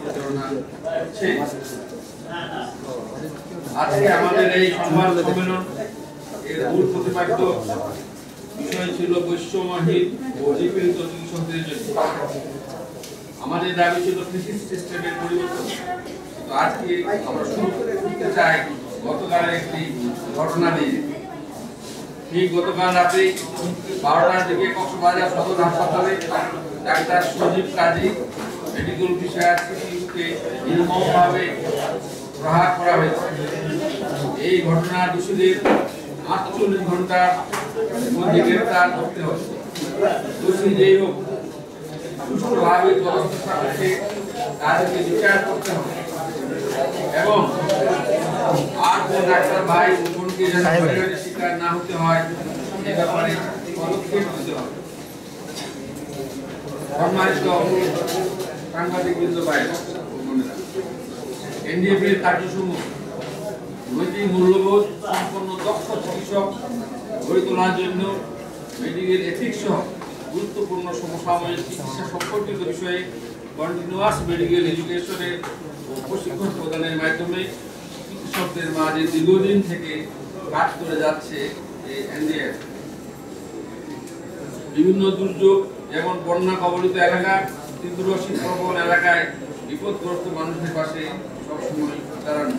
পরিচালনা করছে। আজকে আমাদের এই সংবাদ সম্মেলন এর মূল প্রতিপাদ্য বিষয় ছিল বৈষম্যহীন ও নিপীড়িত চিকিৎসকদের জন্য। আমাদের দাবি ছিল ফিজিক্স সিস্টেমের পরিবর্তন। তো আজকে আমরা শুরু করতে চাই গতকাল একটি ঘটনা দিয়ে। ঠিক গতকাল রাতে 12টার দিকে কক্সবাজার সদর হাসপাতালে ডাক্তার সজীব কাজী মেডিকেল অফিসার শিশুকে নির্মমভাবে প্রহার করা হয়েছে। এই ঘটনার দোষীদের 48 ঘন্টার মধ্যে গ্রেফতার করতে হবে। দোষী যেই হোক সুষ্ঠুভাবে তদন্ত সাপেক্ষে তাদেরকে বিচার করতে হবে এবং আর কোন ডাক্তার ভাই বোনকে যেন পরিবারের শিকার না হতে হয় এ ব্যাপারে পদক্ষেপ নিতে হবে। সম্মানিত সাংবাদিকবৃন্দ ভাইরা, এনডিএফের কার্যসমূহ নৈতিক মূল্যবোধ সম্পন্ন দক্ষ চিকিৎসক গড়ে তোলার জন্য মেডিকেল এথিক্স সহ গুরুত্বপূর্ণ সমসাময়িক চিকিৎসা সম্পর্কিত বিষয়ে কন্টিনিউয়াস মেডিকেল এডুকেশনের প্রশিক্ষণ প্রদানের মাধ্যমে চিকিৎসকদের মাঝে দীর্ঘদিন থেকে কাজ করে যাচ্ছে এই এনডিএফ। বিভিন্ন দুর্যোগ যেমন বন্যা কবলিত এলাকা, তীব্র শীতপ্রবণ এলাকায় বিপদগ্রস্ত মানুষের পাশে সবসময় দাঁড়ানো।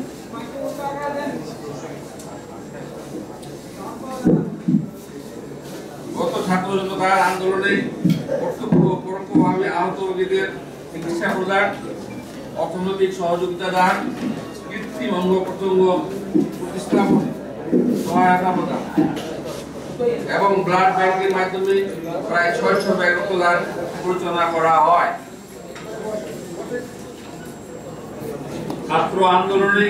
গত ছাত্র জনতার আন্দোলনে প্রত্যক্ষ ও পরোক্ষভাবে আহত রোগীদের চিকিৎসা প্রদান, অর্থনৈতিক সহযোগিতা দান, কৃত্রিম অঙ্গ প্রত্যঙ্গ প্রতিস্থাপনে সহায়তা প্রদান এবং ব্লাড ব্যাংকের মাধ্যমে প্রায় 600 ব্যাগ রক্তদান পরিচালনা করা হয়। ছাত্র আন্দোলনে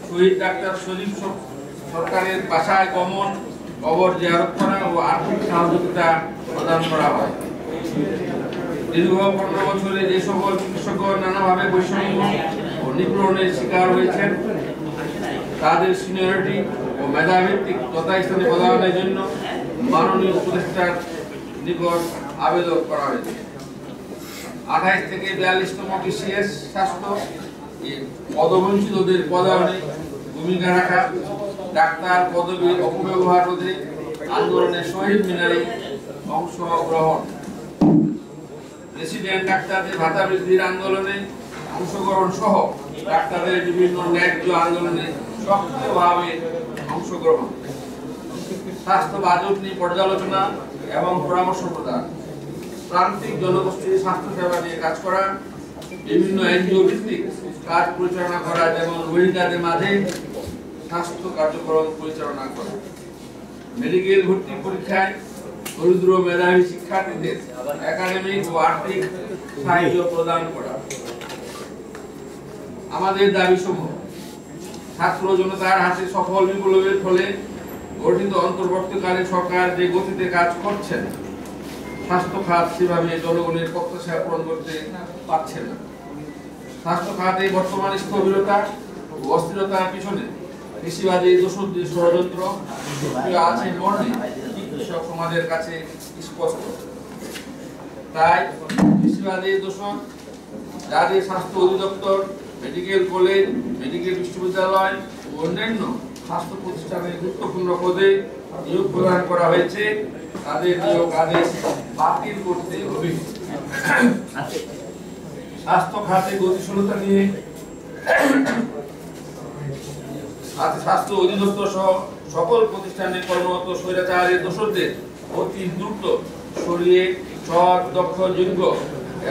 শহীদ ডাক্তার সজীব সরকারের বাসায় গমন, কবর জিয়ারত করা ও আর্থিক সহযোগিতা প্রদান করা হয়। দীর্ঘ 15 বছরে যে সকল চিকিৎসকগণ নানাভাবে বৈষম্য ও নিপীড়নের শিকার হয়েছেন তাদের সিনিয়রিটি ও মেধাভিত্তিক যথাস্থানে প্রদানের জন্য মাননীয় উপদেষ্টার নিকট আবেদন করা হয়েছে। 28 থেকে 42তম বিসিএস স্বাস্থ্য পদবঞ্চিতদের পদায়নে ভূমিকা রাখা, ডাক্তার পদবীর অপব্যবহার রোধে আন্দোলনের শহীদ মিনারে অংশগ্রহণ, রেসিডেন্ট ডাক্তারদের ভাতা বৃদ্ধির আন্দোলনে অংশগ্রহণ সহ ডাক্তারদের বিভিন্ন ন্যায্য আন্দোলনে সক্রিয়ভাবে অংশগ্রহণ, স্বাস্থ্য বাজেট নিয়ে পর্যালোচনা এবং পরামর্শ প্রদান, প্রান্তিক জনগোষ্ঠীর স্বাস্থ্য সেবা নিয়ে কাজ করা, বিভিন্ন এনজিও ভিত্তিক কাজ পরিচালনা করা, যেমন রোহিঙ্গাদের মাঝে স্বাস্থ্য কার্যক্রম পরিচালনা করা, মেডিকেল ভর্তি পরীক্ষায় দরিদ্র মেধাবী শিক্ষার্থীদের একাডেমিক ও আর্থিক সাহায্য প্রদান করা। আমাদের দাবিসমূহ ছাত্র জনতার হাতে সফল বিপ্লবের ফলে গঠিত অন্তর্বর্তীকালীন সরকার যে গতিতে কাজ করছেন, স্বাস্থ্য খাত সেভাবে জনগণের প্রত্যাশা পূরণ করতে পারছে না। স্বাস্থ্য খাতে বর্তমান স্থবিরতা ও অস্থিরতার পিছনে কৃষিবাদী দোষদের ষড়যন্ত্র আছে মর্মে চিকিৎসক সমাজের কাছে স্পষ্ট। তাই কৃষিবাদী দোষণ যাদের স্বাস্থ্য অধিদপ্তর, মেডিকেল কলেজ, মেডিকেল বিশ্ববিদ্যালয় ও অন্যান্য স্বাস্থ্য প্রতিষ্ঠানে গুরুত্বপূর্ণ পদে নিয়োগ প্রদান করা হয়েছে তাদের নিয়োগ আদেশ বাতিল করতে হবে। স্বাস্থ্য খাতে গতিশীলতা নিয়ে স্বাস্থ্য অধিদপ্তর সহ সকল প্রতিষ্ঠানে কর্মরত স্বৈরাচারের দোষরদের অতি দ্রুত সরিয়ে সৎ, দক্ষ, যোগ্য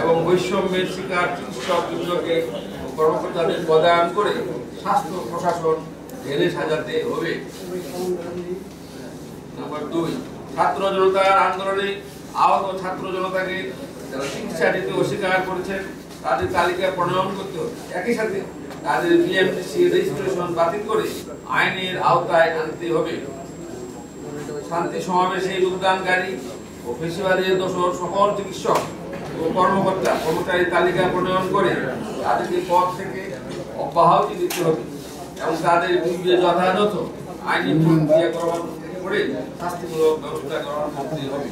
এবং বৈষম্যের শিকার চিকিৎসক বৃন্দকে কর্মকর্তাদের প্রদান করে স্বাস্থ্য প্রশাসন ঢেলে সাজাতে হবে। নাম্বার 2, ছাত্র জনতার আন্দোলনে আহত ছাত্র জনতাকে যারা চিকিৎসা দিতে অস্বীকার করেছেন তাদের তালিকা প্রণয়ন করতে হবে। একই সাথে তাদের বিএমটিসি রেজিস্ট্রেশন বাতিল করে আইনের আওতায় আনতে হবে। শান্তি সমাবেশে যোগদানকারী ও পেশিবাদের দোষর সকল চিকিৎসক ও কর্মচারী তালিকা প্রণয়ন করে তাদেরকে পদ থেকে অব্যাহতি দিতে হবে এবং তাদের বিরুদ্ধে যথাযথ আইনি প্রক্রিয়া গ্রহণ করে শাস্তিমূলক ব্যবস্থা গ্রহণ করতে হবে।